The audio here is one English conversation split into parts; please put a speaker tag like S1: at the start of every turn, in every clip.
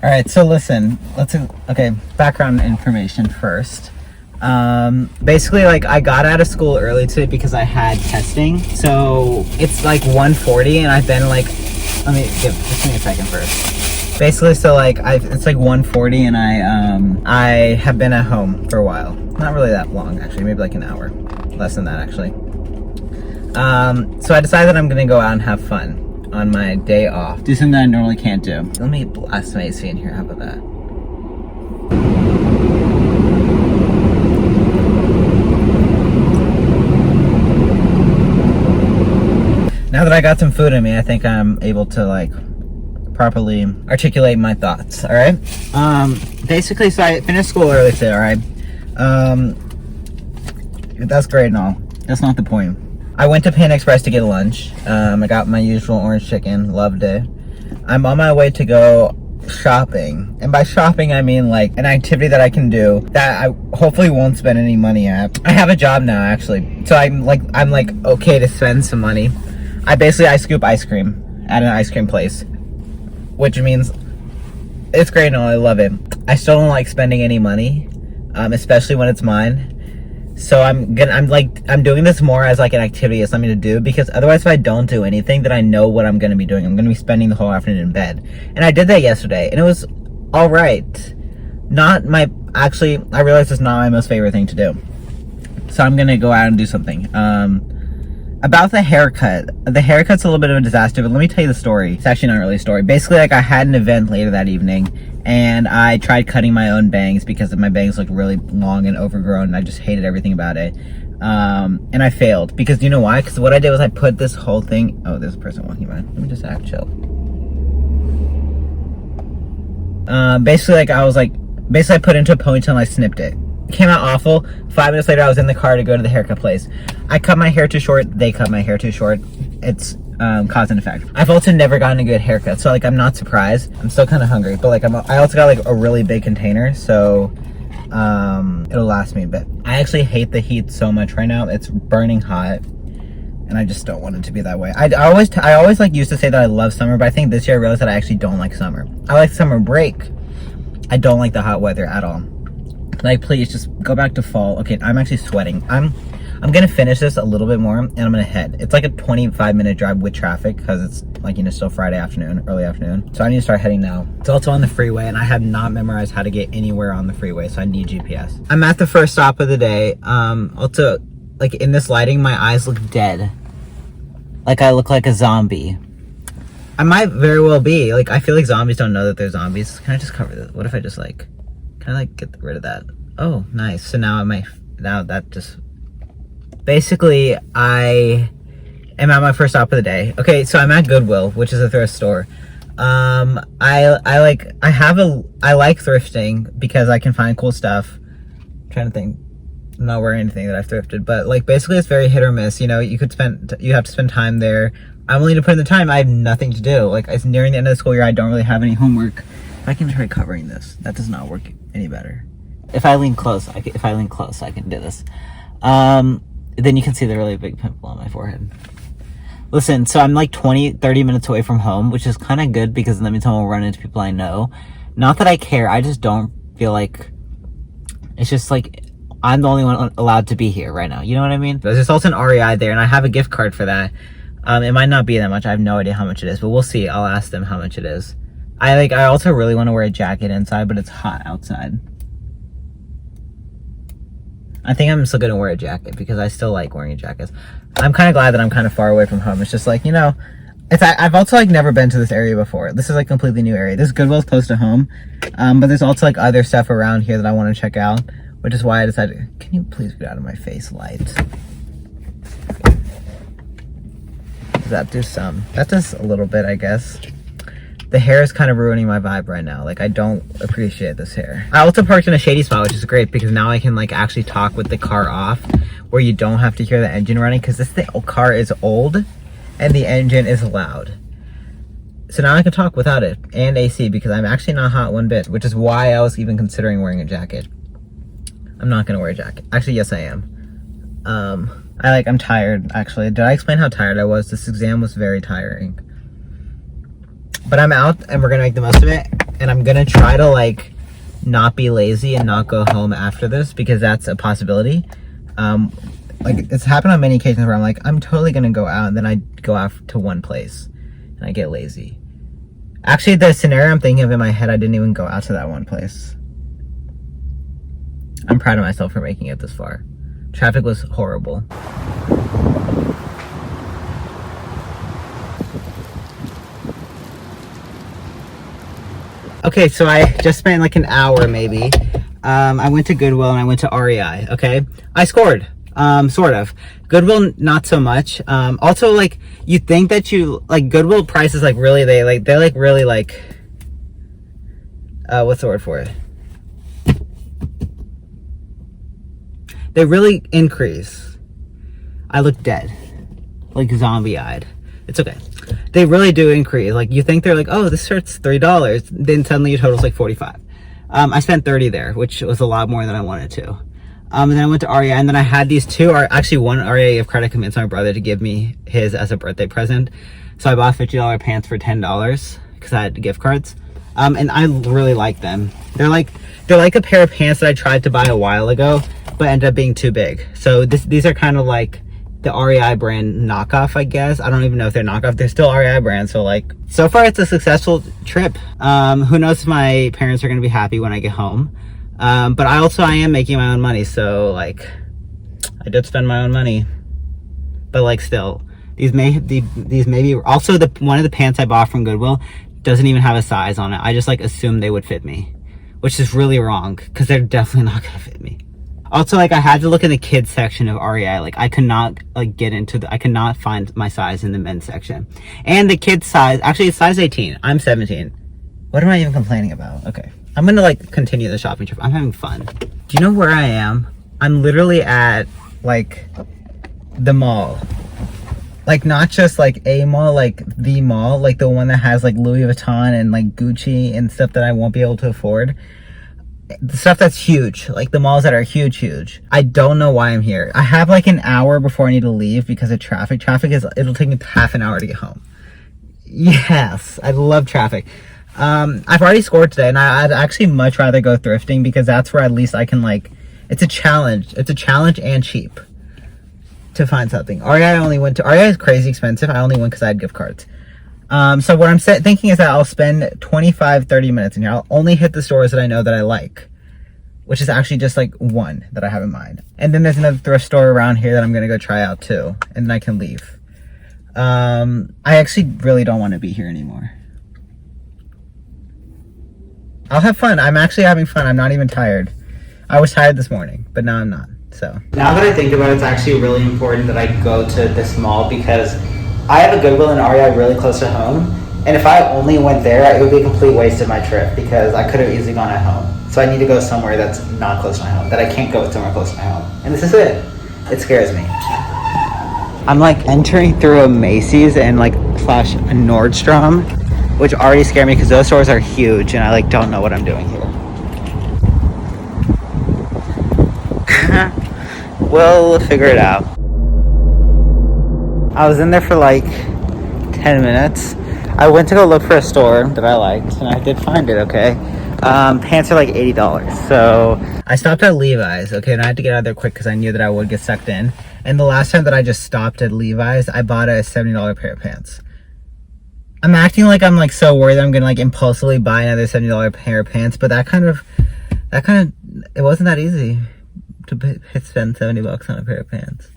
S1: All right, so listen, okay, background information first. Basically, like, I got out of school early today because I had testing. So it's like 1:40 and I've been like, just give me a second first. Basically, so like, it's like 1:40 and I have been at home for a while. Not really that long, actually, maybe like an hour. Less than that, actually. So I decided that I'm gonna go out and have fun on my day off. Do something that I normally can't do. Let me blast my AC in here, how about that? Now that I got some food in me, I think I'm able to like properly articulate my thoughts, all right? Basically, so I finished school early today, all right? That's great and all. That's not the point. I went to Panda Express to get lunch. I got my usual orange chicken, loved it. I'm on my way to go shopping. And by shopping, I mean like an activity that I can do that I hopefully won't spend any money at. I have a job now, actually. So I'm like okay to spend some money. I scoop ice cream at an ice cream place, which means it's great and all, I love it. I still don't like spending any money, especially when it's mine. So I'm doing this more as like an activity, as something to do, because otherwise if I don't do anything, then I know what I'm going to be doing. I'm going to be spending the whole afternoon in bed. And I did that yesterday and it was all right. I realized it's not my most favorite thing to do. So I'm going to go out and do something. About the haircut. The haircut's a little bit of a disaster, but let me tell you the story. It's actually not really a story. Basically, like, I had an event later that evening, and I tried cutting my own bangs because my bangs looked really long and overgrown, and I just hated everything about it. And I failed. Because, you know why? Because what I did was I put this whole thing... Oh, there's a person walking by. Let me just act chill. Basically, I put it into a ponytail and I snipped it. It came out awful. 5 minutes later, I was in the car to go to the haircut place. I cut my hair too short. They cut my hair too short. It's cause and effect. I've also never gotten a good haircut, so like I'm not surprised. I'm still kind of hungry, but like I also got like a really big container, so it'll last me a bit. I actually hate the heat so much right now. It's burning hot, and I just don't want it to be that way. I always like used to say that I love summer, but I think this year I realized that I actually don't like summer. I like summer break. I don't like the hot weather at all. Like, please just go back to fall. Okay, I'm actually sweating. I'm gonna finish this a little bit more and I'm gonna head. It's like a 25-minute drive with traffic because it's like, you know, still Friday afternoon, early afternoon. So I need to start heading now. It's also on the freeway and I have not memorized how to get anywhere on the freeway, so I need GPS. I'm at the first stop of the day. Also, like, in this lighting, my eyes look dead. Like I look like a zombie. I might very well be. Like, I feel like zombies don't know that they're zombies. Can I just cover this? What if I just like... Can I like get rid of that? Oh, nice. So now basically I am at my first stop of the day. Okay, so I'm at Goodwill, which is a thrift store. I like thrifting because I can find cool stuff. I'm trying to think. I'm not wearing anything that I've thrifted, but like basically it's very hit or miss. You know, you have to spend time there. I'm willing to put in the time. I have nothing to do. Like, it's nearing the end of the school year. I don't really have any homework. If I can try covering this, that does not work any better. If I lean close, I can do this. Then you can see the really big pimple on my forehead. Listen, so I'm like 30 minutes away from home, which is kind of good because that means I won't run into people I know. Not that I care, I just don't feel like... It's just like, I'm the only one allowed to be here right now. You know what I mean? There's also an REI there, and I have a gift card for that. It might not be that much. I have no idea how much it is, but we'll see. I'll ask them how much it is. I also really want to wear a jacket inside, but it's hot outside. I think I'm still gonna wear a jacket because I still like wearing jackets. I'm kind of glad that I'm kind of far away from home. It's just like, you know, I've also like never been to this area before. This is like a completely new area. This Goodwill's close to home, but there's also like other stuff around here that I want to check out, which is why I decided. Can you please get out of my face, light? That does a little bit, I guess. The hair is kind of ruining my vibe right now. Like, I don't appreciate this hair. I also parked in a shady spot, which is great because now I can like actually talk with the car off, where you don't have to hear the engine running, because this car is old and the engine is loud. So now I can talk without it, and AC, because I'm actually not hot one bit, which is why I was even considering wearing a jacket. I'm not gonna wear a jacket. Actually, yes I am. I'm tired, actually. Did I explain how tired I was? This exam was very tiring. But I'm out, and we're gonna make the most of it. and I'm gonna try to like not be lazy and not go home after this, because that's a possibility. Like it's happened on many occasions where I'm like, I'm totally gonna go out, and then I go out to one place and I get lazy. Actually, the scenario I'm thinking of in my head, I didn't even go out to that one place. I'm proud of myself for making it this far. Traffic was horrible. Okay, so I just spent like an hour maybe. I went to Goodwill and I went to REI, okay? I scored, sort of. Goodwill, not so much. Also, like, you think that you, like, Goodwill prices, like, really, they're really, like, what's the word for it? They really increase. I look dead. Like, zombie-eyed. It's okay. They really do increase. Like, you think they're like, oh, this shirt's $3. Then suddenly your total's like $45. I spent $30 there, which was a lot more than I wanted to. And then I went to REI, and then I had these two, or actually one REI gift card I convinced my brother to give me his as a birthday present. So I bought $50 pants for $10 because I had gift cards. And I really like them. They're like a pair of pants that I tried to buy a while ago, but ended up being too big. So these are kind of like the REI brand knockoff, I guess. I don't even know if they're knockoff. They're still REI brand. So like, so far it's a successful trip. Who knows if my parents are going to be happy when I get home. But I am making my own money. So like, I did spend my own money, but like still, these may be also one of the pants I bought from Goodwill doesn't even have a size on it. I just like assumed they would fit me, which is really wrong because they're definitely not gonna fit me. Also, like, I had to look in the kids section of REI. Like, I could not like I could not find my size in the men's section. And the kids size, actually it's size 18. I'm 17. What am I even complaining about? Okay. I'm gonna like continue the shopping trip. I'm having fun. Do you know where I am? I'm literally at like the mall. Like, not just like a mall, like the mall, like the one that has like Louis Vuitton and like Gucci and stuff that I won't be able to afford. The stuff that's huge, like the malls that are huge. I don't know why I'm here. I have like an hour before I need to leave because of traffic. It'll take me half an hour to get home. Yes, I love traffic. I've already scored today, and I'd actually much rather go thrifting because that's where at least I can like, it's a challenge. It's a challenge and cheap to find something. REI is crazy expensive. I only went because I had gift cards. So what I'm thinking is that I'll spend 25-30 minutes in here. I'll only hit the stores that I know that I like, which is actually just like one that I have in mind. And then there's another thrift store around here that I'm gonna go try out too, and then I can leave. I actually really don't want to be here anymore. I'll have fun. I'm actually having fun. I'm not even tired. I was tired this morning, but now I'm not. So now that I think about it, it's actually really important that I go to this mall because I have a Goodwill and REI really close to home. And if I only went there, it would be a complete waste of my trip because I could have easily gone at home. So I need to go somewhere that's not close to my home, that I can't go somewhere close to my home. And this is it. It scares me. I'm like entering through a Macy's and like slash a Nordstrom, which already scared me because those stores are huge and I like don't know what I'm doing here. We'll figure it out. I was in there for like 10 minutes. I went to go look for a store that I liked and I did find it, okay? Pants are like $80. So I stopped at Levi's, okay? And I had to get out of there quick because I knew that I would get sucked in. And the last time that I just stopped at Levi's, I bought a $70 pair of pants. I'm acting like I'm like so worried that I'm gonna like impulsively buy another $70 pair of pants, but that kind of, it wasn't that easy to spend $70 on a pair of pants.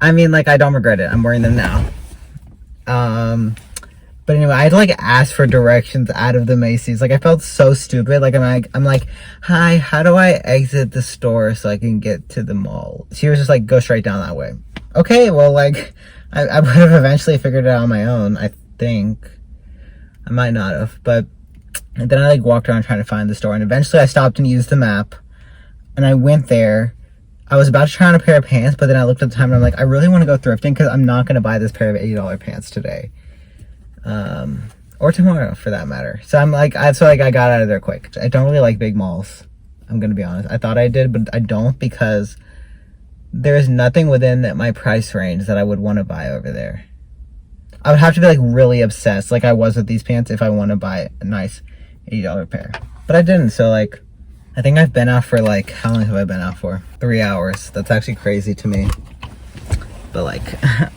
S1: I mean, like, I don't regret it. I'm wearing them now. But anyway, I had to like ask for directions out of the Macy's. Like, I felt so stupid. Like, I'm like, hi, how do I exit the store so I can get to the mall? She was just like, go straight down that way. Okay, well, like, I would have eventually figured it out on my own, I think. I might not have, but and then I like walked around trying to find the store, and eventually I stopped and used the map, and I went there. I was about to try on a pair of pants, but then I looked at the time and I'm like, I really want to go thrifting because I'm not going to buy this pair of $80 pants today. Or tomorrow for that matter. So I'm like, I got out of there quick. I don't really like big malls. I'm going to be honest. I thought I did, but I don't because there is nothing within my price range that I would want to buy over there. I would have to be like really obsessed like I was with these pants if I want to buy a nice $80 pair. But I didn't, so like I think I've been out for like, how long have I been out for? 3 hours. That's actually crazy to me. But like,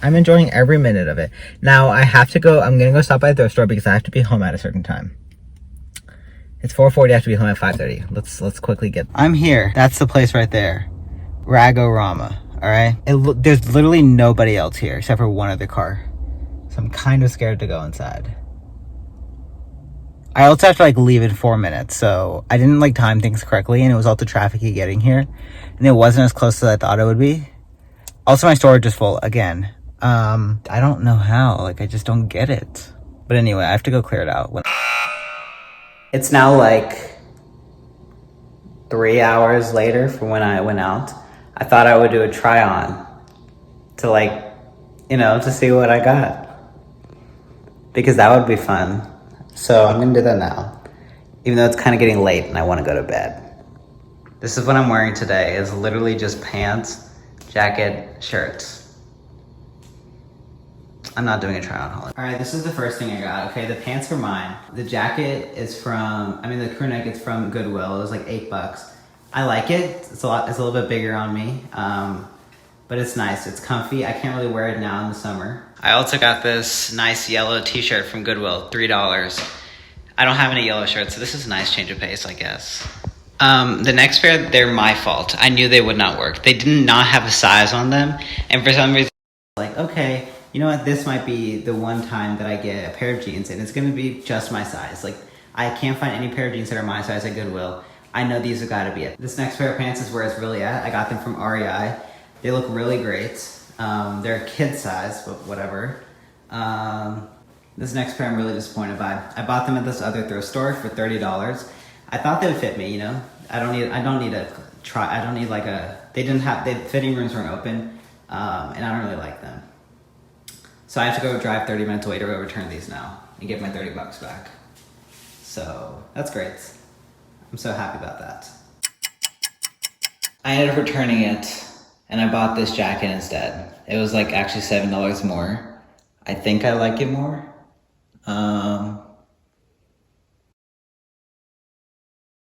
S1: I'm enjoying every minute of it. Now I have to go, I'm gonna go stop by the thrift store because I have to be home at a certain time. It's 4:40, I have to be home at 5:30. Let's quickly get. I'm here. That's the place right there. Ragorama, all right? There's literally nobody else here except for one other car. So I'm kind of scared to go inside. I also have to like leave in 4 minutes, so I didn't like time things correctly, and it was also trafficy getting here, and it wasn't as close as I thought it would be. Also, my storage is full again. I don't know how, like I just don't get it. But anyway, I have to go clear it out. It's now like 3 hours later from when I went out. I thought I would do a try on to like, you know, to see what I got, because that would be fun. So I'm gonna do that now, even though it's kind of getting late and I want to go to bed. This is what I'm wearing today. It's literally just pants, jacket, shirts. I'm not doing a try on haul. All right, this is the first thing I got. Okay, the pants are mine. The jacket is from, the crew neck is from Goodwill. It was like $8. I like it. It's a little bit bigger on me, but it's nice. It's comfy. I can't really wear it now in the summer. I also got this nice yellow t-shirt from Goodwill, $3. I don't have any yellow shirts, so this is a nice change of pace, I guess. The next pair, they're my fault. I knew they would not work. They did not have a size on them, and for some reason, like, okay, you know what, this might be the one time that I get a pair of jeans, and it's gonna be just my size. Like, I can't find any pair of jeans that are my size at Goodwill. I know these have gotta be it. This next pair of pants is where it's really at. I got them from REI. They look really great. They're kid size, but whatever. This next pair I'm really disappointed by. I bought them at this other thrift store for $30. I thought they would fit me, you know? I don't need like the fitting rooms weren't open, and I don't really like them. So I have to go drive 30 minutes away to go return these now and get my $30 back. So that's great. I'm so happy about that. I ended up returning it, and I bought this jacket instead. It was like actually $7 more. I think I like it more.